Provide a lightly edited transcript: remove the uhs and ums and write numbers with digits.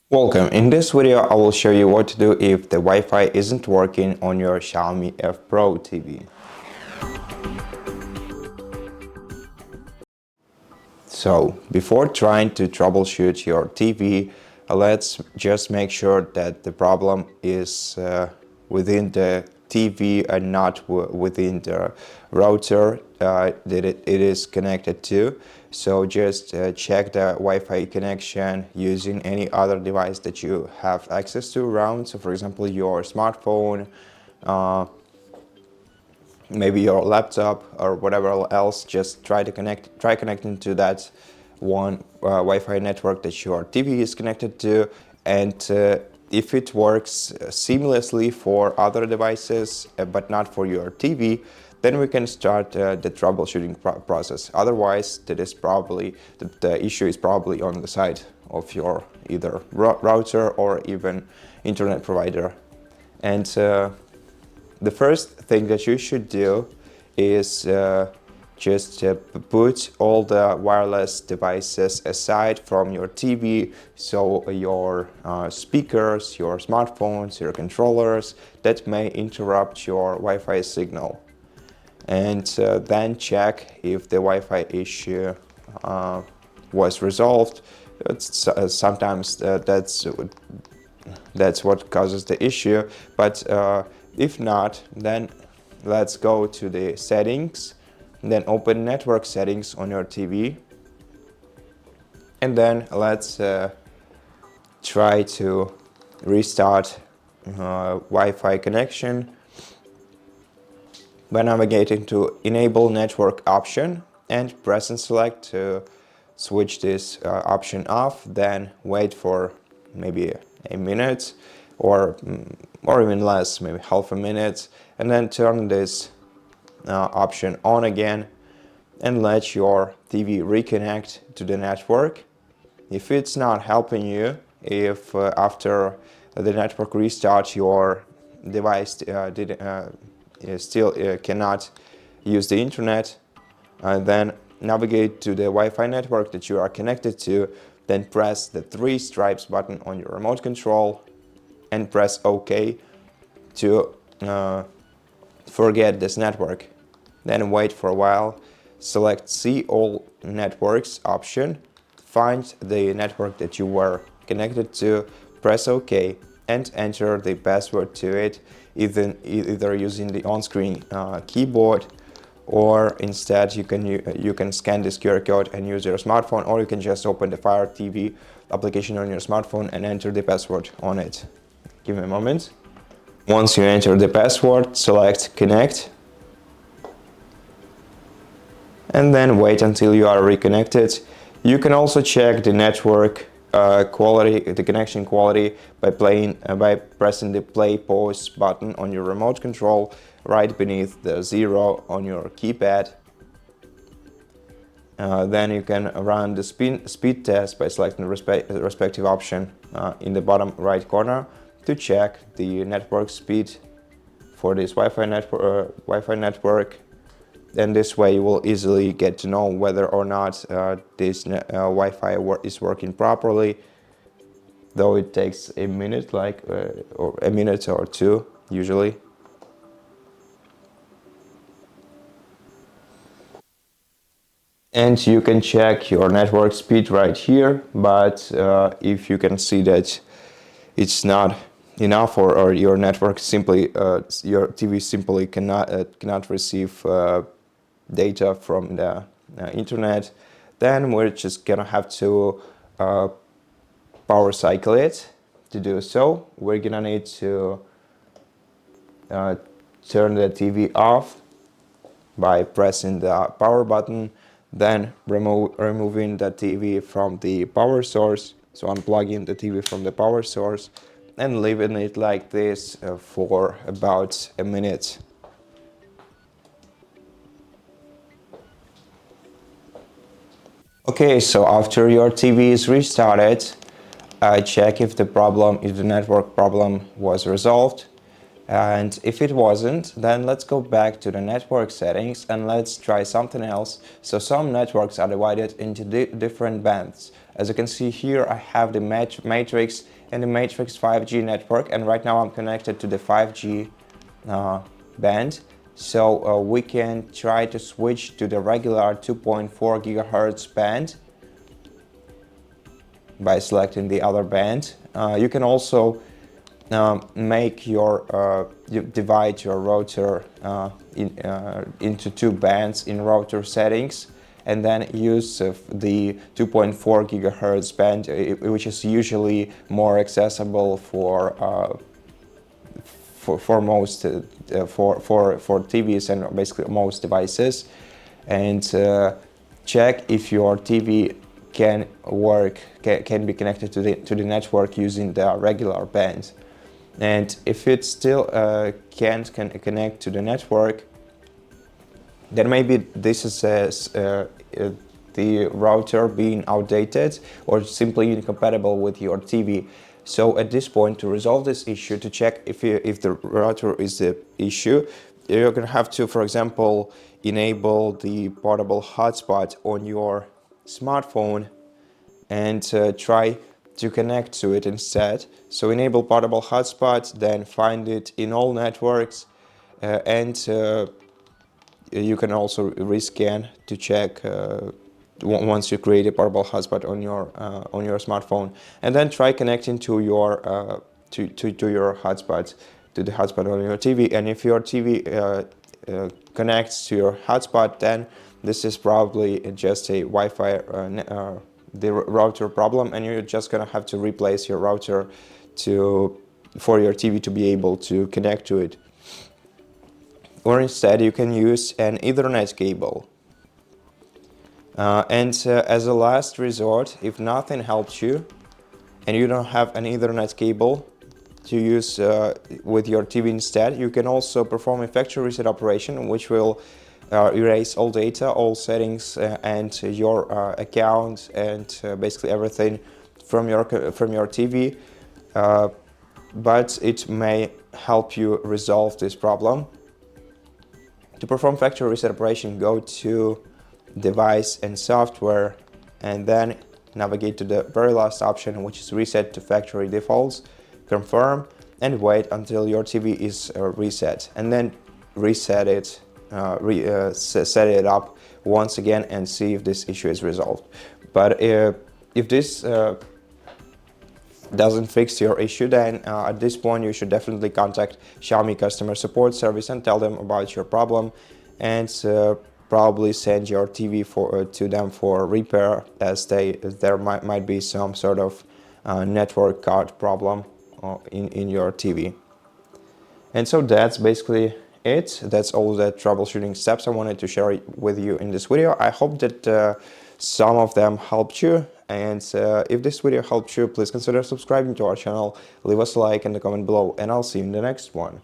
Welcome. In this video, I will show you what to do if the Wi-Fi isn't working on your XIAOMI F Pro TV. So, before trying to troubleshoot your TV, let's just make sure that the problem is within the TV and not within the router that it is connected to. So just check the Wi-Fi connection using any other device that you have access to around. So for example, your smartphone, maybe your laptop or whatever else. Just try connecting to that one Wi-Fi network that your TV is connected to, and if it works seamlessly for other devices but not for your TV, then we can start the troubleshooting process. Otherwise, that is probably the issue is probably on the side of your either router or even internet provider. And the first thing that you should do is just put all the wireless devices aside from your TV, so your speakers, your smartphones, your controllers that may interrupt your Wi-Fi signal. And then check if the Wi-Fi issue was resolved. Sometimes that's what causes the issue, but if not, then let's go to the settings, then open network settings on your TV, and then let's try to restart Wi-Fi connection by navigating to enable network option and press and select to switch this option off. Then wait for maybe a minute or even less, maybe half a minute, and then turn this option on again and let your TV reconnect to the network. If it's not helping you, if after the network restart your device still cannot use the internet, then navigate to the Wi-Fi network that you are connected to, then press the 3 stripes button on your remote control and press OK to forget this network. Then wait for a while, select See All Networks option, find the network that you were connected to, press OK and enter the password to it, either using the on-screen keyboard, or instead you can scan this QR code and use your smartphone, or you can just open the Fire TV application on your smartphone and enter the password on it. Give me a moment. Once you enter the password, select Connect, and then wait until you are reconnected. You can also check the network quality, the connection quality, by pressing the play pause button on your remote control right beneath the 0 on your keypad. Then you can run the speed test by selecting the respective option in the bottom right corner to check the network speed for this Wi-Fi network. And this way you will easily get to know whether or not this Wi-Fi is working properly, though it takes a minute, or a minute or two usually. And you can check your network speed right here, but if you can see that it's not enough, or your network simply, your TV simply cannot receive data from the internet, then we're just gonna have to power cycle it. To do so, we're gonna need to turn the TV off by pressing the power button, then removing the TV from the power source, so unplugging the TV from the power source and leaving it like this for about a minute. Okay, so after your TV is restarted, check if the network problem was resolved. And if it wasn't, then let's go back to the network settings and let's try something else. So some networks are divided into different bands, As you can see here, I have the Matrix and the Matrix 5G network, and right now I'm connected to the 5G band. So we can try to switch to the regular 2.4 gigahertz band by selecting the other band. You can also make your divide your router into two bands in router settings, and then use the 2.4 gigahertz band, which is usually more accessible for most for TVs and basically most devices, and check if your TV can be connected to the network using the regular band. And if it still can't connect to the network, then maybe this is the router being outdated or simply incompatible with your TV. So at this point, to resolve this issue, to check if the router is the issue, you're going to have to, for example, enable the portable hotspot on your smartphone and try to connect to it instead. So enable portable hotspot, then find it in all networks, and you can also rescan to check once you create a portable hotspot on your smartphone, and then try connecting to your to your hotspot, to the hotspot on your TV. And if your TV connects to your hotspot, then this is probably just a Wi-Fi the router problem, and you're just gonna have to replace your router for your TV to be able to connect to it. Or instead you can use an Ethernet cable. As a last resort, if nothing helps you and you don't have an Ethernet cable to use with your TV instead, you can also perform a factory reset operation, which will erase all data, all settings, and your account, and basically everything from your TV. But it may help you resolve this problem. To perform factory reset operation, go to Device and Software, and then navigate to the very last option, which is Reset to Factory Defaults. Confirm and wait until your TV is reset, and then reset it, set it up once again and see if this issue is resolved. But if this doesn't fix your issue, then at this point you should definitely contact Xiaomi customer support service and tell them about your problem, and probably send your TV to them for repair, as there might be some sort of network card problem in your TV. And so that's basically it. That's all the troubleshooting steps I wanted to share with you in this video. I hope that some of them helped you, and if this video helped you, please consider subscribing to our channel, leave us a like and a comment below, and I'll see you in the next one.